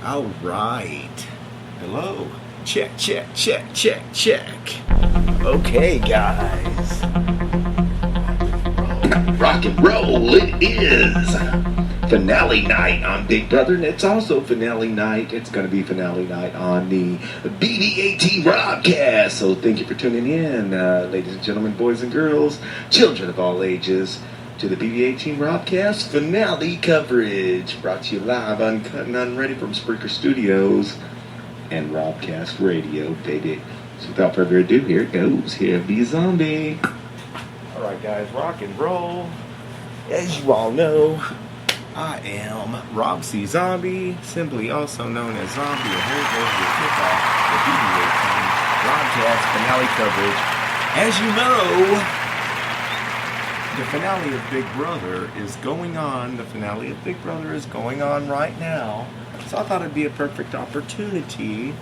All right. Hello. Check, check, check, check, check. Okay, guys. Rock and roll, it is finale night on Big Brother, and it's also finale night. It's going to be finale night on the BB18 Robcast. So thank you for tuning in, ladies and gentlemen, boys and girls, children of all ages, to the BB18 Robcast finale coverage. Brought to you live, uncut and unready from Spreaker Studios and Robcast Radio, baby. So without further ado, here it goes. Here be zombie. Alright, guys, rock and roll. As you all know, I am Rob C. Zombie, simply also known as Zombie, and here goes the kickoff, the BB18 Robcast finale coverage. As you know, the finale of Big Brother is going on. The finale of Big Brother is going on right now. So I thought it'd be a perfect opportunity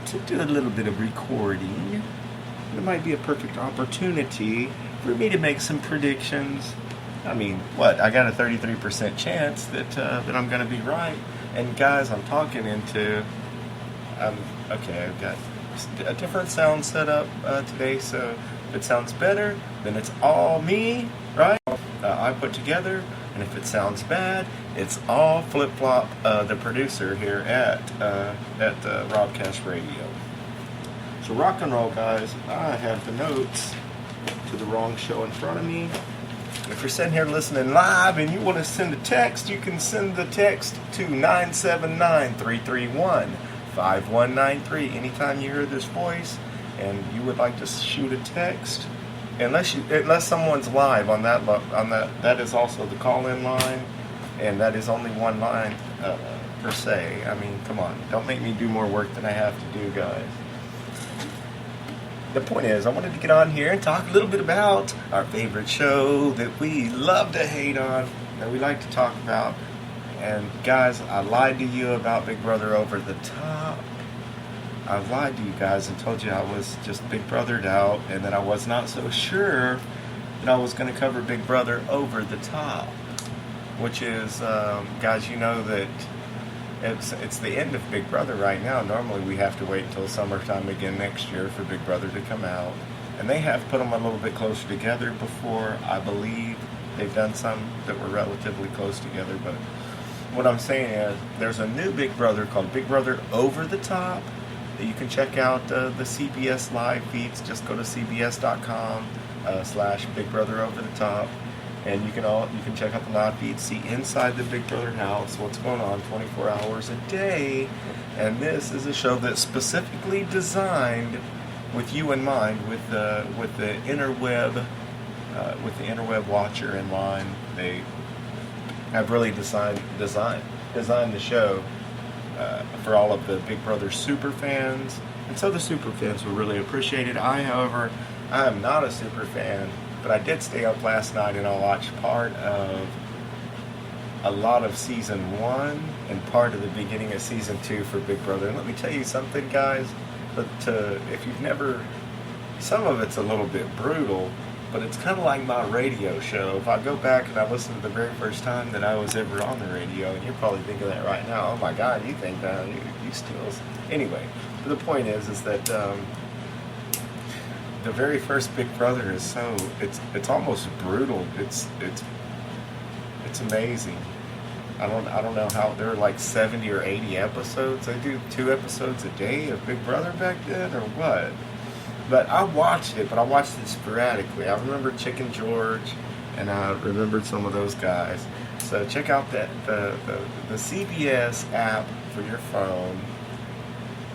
to do a little bit of recording. It might be a perfect opportunity for me to make some predictions. I mean, what? I got a 33% chance that I'm going to be right. And guys, I'm talking into... okay, I've got a different sound set up today, so if it sounds better, then it's all me, right? I put together, and if it sounds bad, it's all flip-flop, the producer here at Robcast Radio. So rock and roll, guys. I have the notes to the wrong show in front of me. If you're sitting here listening live and you want to send a text, you can send the text to 979-331-5193. Anytime you hear this voice and you would like to shoot a text, unless someone's live on that is also the call-in line, and that is only one line per se. I mean, come on, don't make me do more work than I have to do, guys. The point is, I wanted to get on here and talk a little bit about our favorite show that we love to hate on, that we like to talk about. And guys, I lied to you about Big Brother Over the Top. I lied to you guys and told you I was just Big Brothered out and that I was not so sure that I was going to cover Big Brother Over the Top. Which is, guys, you know that it's the end of Big Brother right now. Normally we have to wait until summertime again next year for Big Brother to come out. And they have put them a little bit closer together before. I believe they've done some that were relatively close together. But what I'm saying is there's a new Big Brother called Big Brother Over the Top that you can check out the CBS live feeds. Just go to cbs.com/Big Brother Over the Top. And you can check out the live feed, see inside the Big Brother house, what's going on 24 hours a day. And this is a show that's specifically designed with you in mind, with the interweb watcher in mind. They have really designed the show for all of the Big Brother super fans, and so the super fans will really appreciate it. However, I am not a super fan. But I did stay up last night and I watched part of a lot of Season 1 and part of the beginning of Season 2 for Big Brother. And let me tell you something, guys. But if you've never... Some of it's a little bit brutal, but it's kind of like my radio show. If I go back and I listen to the very first time that I was ever on the radio, and you're probably thinking that right now, oh my God, you think that, you still... Anyway, but the point is that... the very first Big Brother is so it's almost brutal. It's amazing. I don't know how there are like 70 or 80 episodes. They do 2 episodes a day of Big Brother back then, or what? But I watched it, sporadically. I remember Chicken George, and I remembered some of those guys. So check out the CBS app for your phone.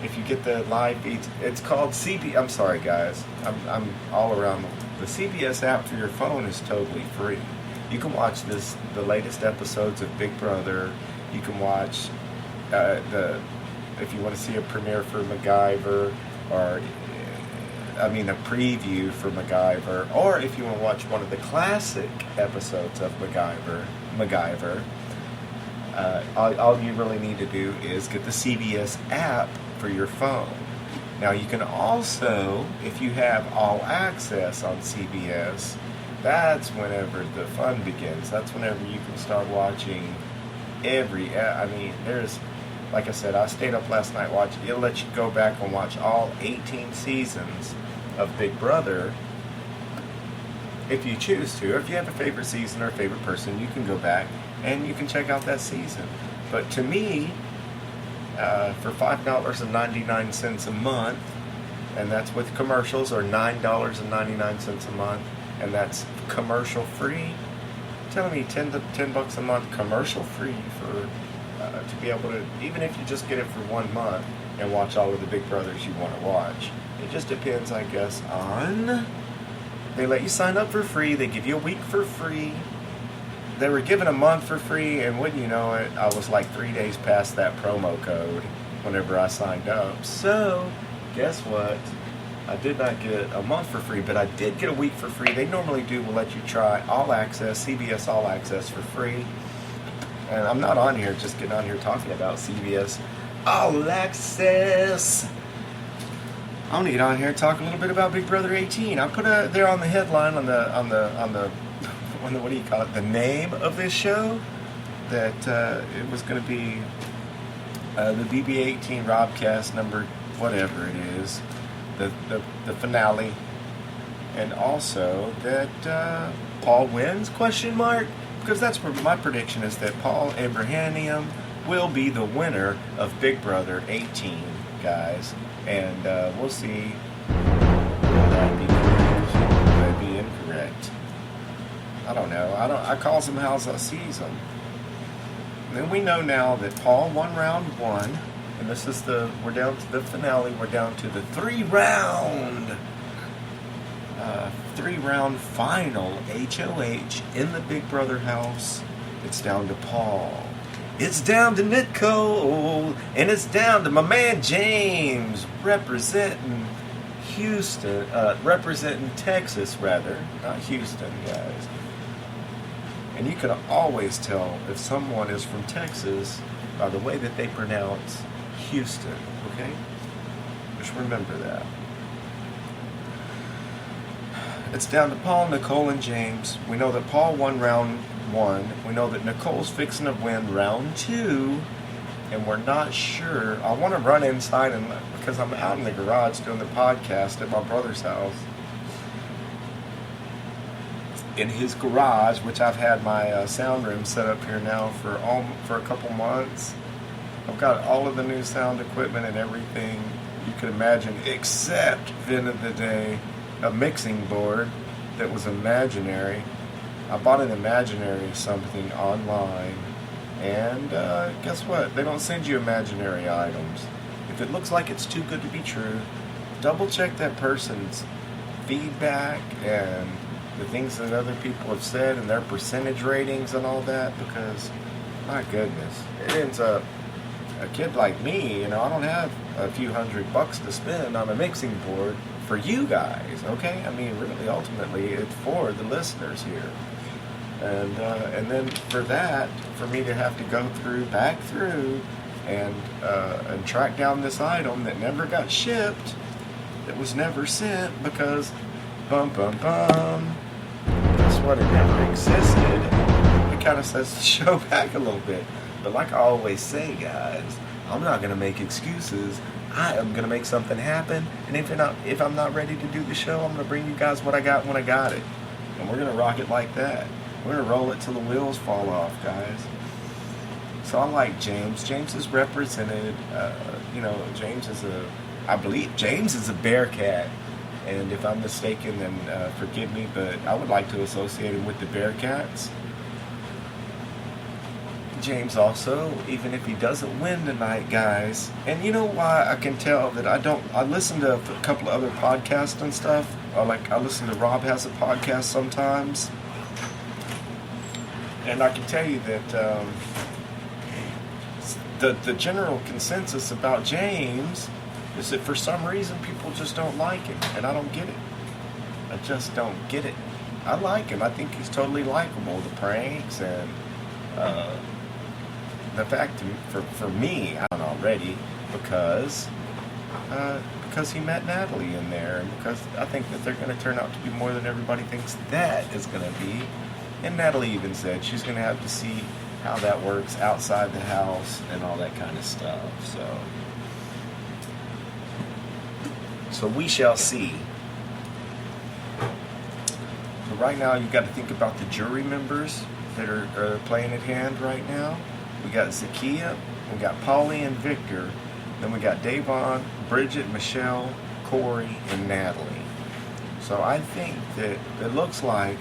If you get the live feeds, it's called I'm sorry, guys. I'm all around. The CBS app for your phone is totally free. You can watch the latest episodes of Big Brother. You can watch if you want to see a premiere for MacGyver, or a preview for MacGyver, or if you want to watch one of the classic episodes of MacGyver. All you really need to do is get the CBS app for your phone. Now you can also, if you have all access on CBS, that's whenever the fun begins. That's whenever you can start watching there's like I said, I stayed up last night watching. It'll let you go back and watch all 18 seasons of Big Brother if you choose to. If you have a favorite season or a favorite person, you can go back and you can check out that season. But to me, for $5.99 a month, and that's with commercials, or $9.99 a month, and that's commercial free. Telling me $10 a month commercial free for to be able to, even if you just get it for 1 month and watch all of the Big Brothers you want to watch. It just depends, I guess, on. They let you sign up for free. They give you a week for free. They were giving a month for free, and wouldn't you know it, I was like 3 days past that promo code whenever I signed up. So, guess what? I did not get a month for free, but I did get a week for free. They normally will let you try All Access, CBS All Access for free. And I'm not on here just getting on here talking about CBS All Access. I'll need on here and talk a little bit about Big Brother 18. I put there on the headline on the what do you call it? The name of this show, that it was going to be the BB18 Robcast number whatever it is, the finale, and also that Paul wins ? Because that's where my prediction is, that Paul Abrahamian will be the winner of Big Brother 18, guys. And we'll see. Will that be correct? Will that be incorrect? I don't know. I calls them how I sees them. And then we know now that Paul won round 1, and this is we're down to the finale. We're down to the 3-round final HOH in the Big Brother house. It's down to Paul. It's down to Nicole, and it's down to my man James, representing Texas, rather, not Houston, guys. And you can always tell if someone is from Texas by the way that they pronounce Houston, okay? Just remember that. It's down to Paul, Nicole, and James. We know that Paul won round 1. We know that Nicole's fixing to win round 2. And we're not sure. I want to run inside, because I'm out in the garage doing the podcast at my brother's house. In his garage, which I've had my sound room set up here now for a couple months. I've got all of the new sound equipment and everything you could imagine, except, end of the day, a mixing board that was imaginary. I bought an imaginary something online, and guess what? They don't send you imaginary items. If it looks like it's too good to be true, double check that person's feedback and the things that other people have said and their percentage ratings and all that, because my goodness, it ends up a kid like me, I don't have a few $100 to spend on a mixing board for you guys, okay? I mean, really, ultimately, it's for the listeners here. And then for me to have to go back through, and track down this item that never got shipped, that was never sent, because, guess what? It never existed. It kind of sets the show back a little bit. But like I always say, guys, I'm not going to make excuses. I am going to make something happen. And if I'm not ready to do the show, I'm going to bring you guys what I got when I got it. And we're going to rock it like that. We're going to roll it till the wheels fall off, guys. So I like James. James is represented. I believe James is a Bearcat. And if I'm mistaken, then forgive me, but I would like to associate him with the Bearcats. James also, even if he doesn't win tonight, guys, and you know why I can tell that I listen to a couple of other podcasts and stuff. I listen to Rob has a podcast sometimes, and I can tell you that the general consensus about James is that for some reason people just don't like him, and I don't get it. I just don't get it. I like him. I think he's totally likable. The pranks and the fact for me, I don't know already, because he met Natalie in there, and because I think that they're going to turn out to be more than everybody thinks that is going to be. And Natalie even said she's going to have to see how that works outside the house and all that kind of stuff. So we shall see. So right now you got to think about the jury members that are playing at hand right now. We got Zakiya, we got Polly and Victor, then we got Davon, Bridget, Michelle, Corey, and Natalie. So I think that it looks like,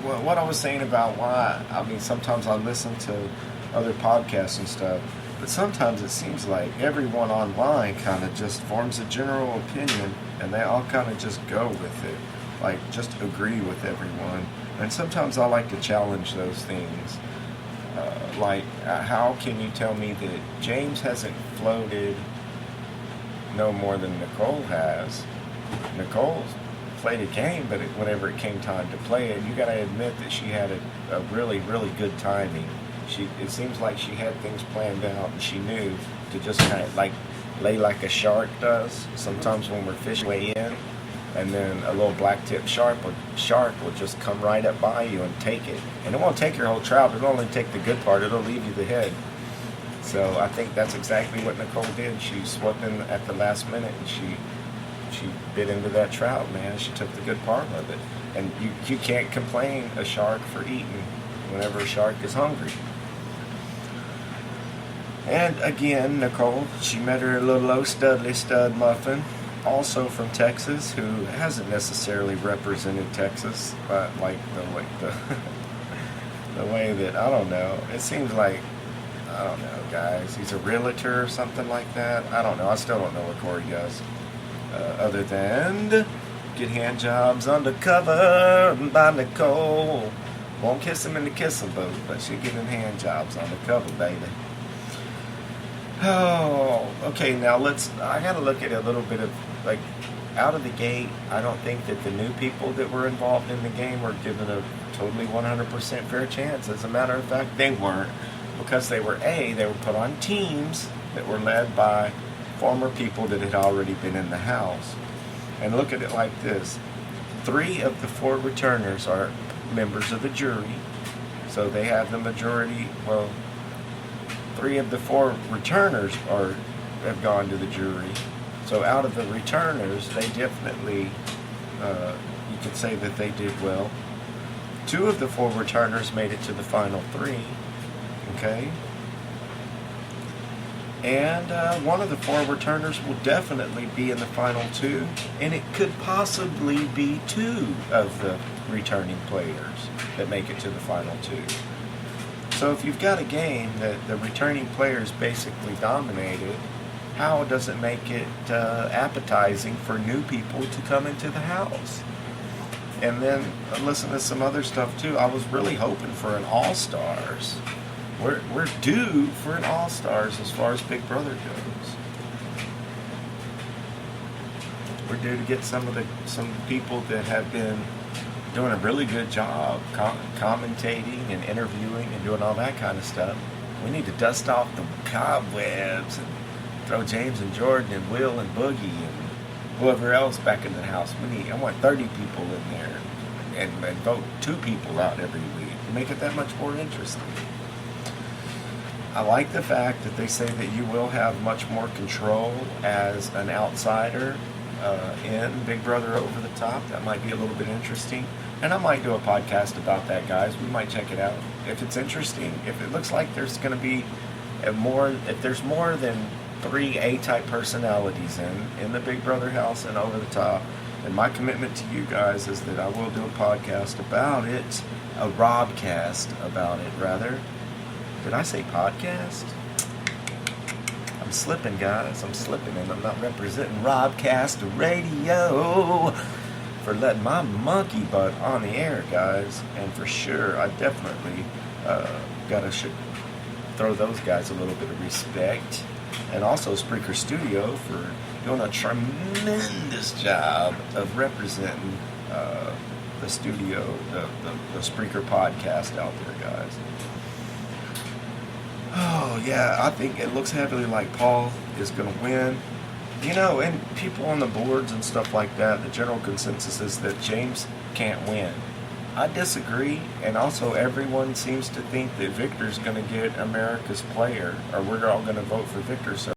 what I was saying about why, I mean, sometimes I listen to other podcasts and stuff, but sometimes it seems like everyone online kind of just forms a general opinion and they all kind of just go with it, like just agree with everyone. And sometimes I like to challenge those things. How can you tell me that James hasn't floated no more than Nicole has? Nicole's played a game, but whenever it came time to play it, you got to admit that she had a really, really good timing. It seems like she had things planned out, and she knew to just kind of like lay like a shark does. Sometimes when we're fishing way in, and then a little black tip shark will just come right up by you and take it. And it won't take your whole trout, it'll only take the good part, it'll leave you the head. So I think that's exactly what Nicole did. She swept in at the last minute and she bit into that trout, man. She took the good part of it. And you can't complain a shark for eating whenever a shark is hungry. And again, Nicole, she met her little old Studley Stud Muffin, also from Texas, who hasn't necessarily represented Texas, but like the way that, I don't know, it seems like, I don't know, guys, he's a realtor or something like that. I don't know. I still don't know what Corey does, other than get hand jobs undercover by Nicole. Won't kiss him in the kissing booth, but she getting hand jobs undercover, baby. Oh, okay, now I gotta look at a little bit of, like, out of the gate, I don't think that the new people that were involved in the game were given a totally 100% fair chance. As a matter of fact, they weren't, because they were put on teams that were led by former people that had already been in the house. And look at it like this. 3 of the 4 returners are members of the jury, so they have the majority. Well, 3 of the 4 returners have gone to the jury. So out of the returners, they definitely, you could say that they did well. 2 of the 4 returners made it to the final 3. Okay? And 1 of the 4 returners will definitely be in the final 2. And it could possibly be 2 of the returning players that make it to the final 2. So if you've got a game that the returning players basically dominated, how does it make it appetizing for new people to come into the house? And then listen to some other stuff too. I was really hoping for an All-Stars. We're due for an All-Stars as far as Big Brother goes. We're due to get some people that have been doing a really good job commentating and interviewing and doing all that kind of stuff. We need to dust off the cobwebs and throw James and Jordan and Will and Boogie and whoever else back in the house. I want 30 people in there and vote 2 people out every week to make it that much more interesting. I like the fact that they say that you will have much more control as an outsider in Big Brother Over the Top. That might be a little bit interesting. And I might do a podcast about that, guys. We might check it out. If it's interesting, if it looks like there's going to be if there's more than 3 A-type personalities in the Big Brother house and Over the Top, and my commitment to you guys is that I will do a podcast about it, a Robcast about it, rather. Did I say podcast? I'm slipping, guys. I'm slipping, and I'm not representing Robcast Radio for letting my monkey butt on the air, guys. And for sure, I definitely should throw those guys a little bit of respect. And also Spreaker Studio for doing a tremendous job of representing the studio, the Spreaker podcast out there, guys. Oh, yeah, I think it looks heavily like Paul is going to win. You know, and people on the boards and stuff like that, the general consensus is that James can't win. I disagree, and also everyone seems to think that Victor's going to get America's player, or we're all going to vote for Victor. So